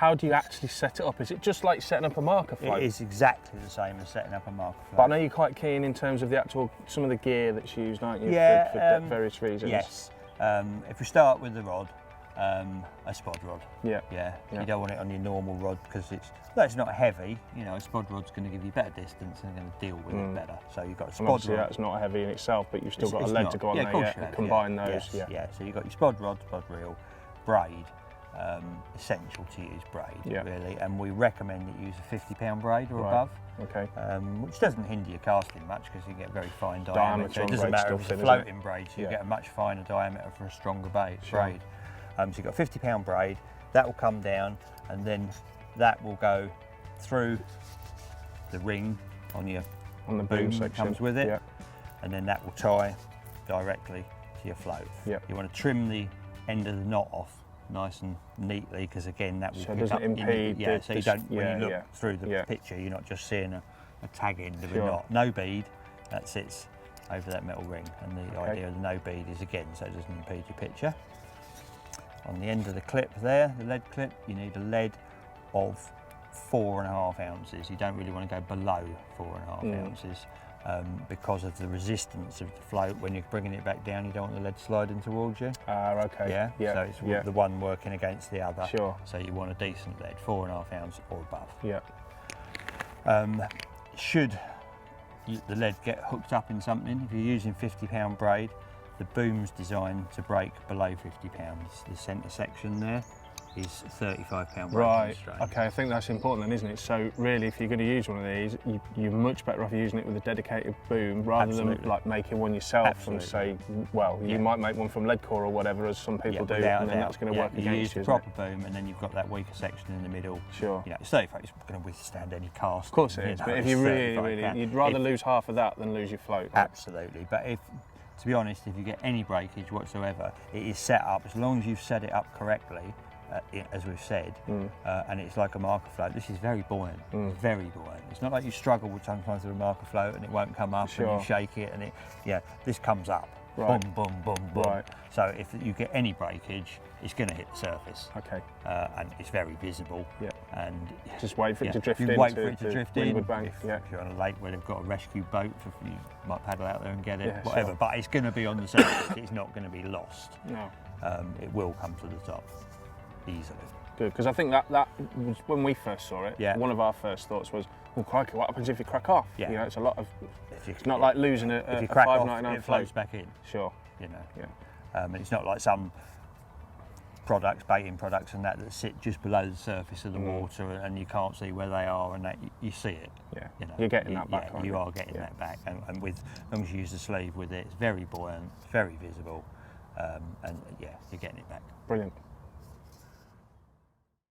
how do you actually set it up? Is it just like setting up a marker float? It is exactly the same as setting up a marker float. But I know you're quite keen in terms of the actual, some of the gear that's used, aren't you, Yeah, for various reasons? Yes. If we start with the rod, a spod rod. Yeah. Yeah. Yeah. You don't want it on your normal rod because it's not heavy. You know, a spod rod's going to give you better distance and going to deal with it better. So you've got a spod rod. Obviously that's not heavy in itself, but you've still got a lead to go on yeah, there. Of course Yeah, you have, combine yeah. those. Yes, yeah. So you've got your spod rod, spod reel, braid. Essential to use braid, really, and we recommend that you use a 50-pound braid or above. Okay. Which doesn't hinder your casting much because you get very fine diameter. It doesn't matter if it's a floating braid, so you get a much finer diameter for a stronger braid. So you've got a 50-pound braid, that will come down, and then that will go through the ring on the boom that comes with it, and then that will tie directly to your float. You want to trim the end of the knot off nice and neatly because again that will pick up impede so you don't, when you look through the picture, you're not just seeing a tag end of a knot. No bead that sits over that metal ring, and the idea of the no bead is again so it doesn't impede your picture. On the end of the clip there, the lead clip, you need a lead of 4.5 ounces. You don't really want to go below 4.5 ounces. Because of the resistance of the float, when you're bringing it back down, you don't want the lead sliding towards you. Okay. So it's the one working against the other. Sure. So you want a decent lead, 4.5 ounce or above. Should the lead get hooked up in something, if you're using 50-pound braid, the boom's designed to break below 50 pounds. The centre section there is 35-pound Right, okay, I think that's important then, isn't it? So really, if you're going to use one of these, you're much better off using it with a dedicated boom rather than like making one yourself and say, well, you might make one from lead core or whatever, as some people do, and then that's going to work against you. You use the proper boom, and then you've got that weaker section in the middle. Sure. You know, it's 35, it's going to withstand any cast. Of course it is, but if you really, you'd rather lose half of that than lose your float. Right? Absolutely, but to be honest, if you get any breakage whatsoever, it is set up, as long as you've set it up correctly, as we've said, and it's like a marker float. This is very buoyant, very buoyant. It's not like you struggle with sometimes with a marker float and it won't come up and you shake it and this comes up, boom, boom, boom, boom. Right. So if you get any breakage, it's going to hit the surface. Okay. And it's very visible. Yeah. And just wait for it to drift in. Wait for it to drift in. Bank. If you're on a lake where they've got a rescue boat, you might paddle out there and get it, whatever. But it's going to be on the surface. It's not going to be lost. No. It will come to the top. Easily. Good, because I think that was when we first saw it. One of our first thoughts was, "Oh crikey, what happens if you crack off?" You know, it's a lot of. It's not like losing a $5.99 it floats back in. Sure. You know. Yeah. And it's not like some products, baiting products, and that sit just below the surface of the water, and you can't see where they are, and that you see it. Yeah. You know, you're getting that back. You are getting that back, and with as long as you use the sleeve with it, it's very buoyant, very visible, and you're getting it back. Brilliant.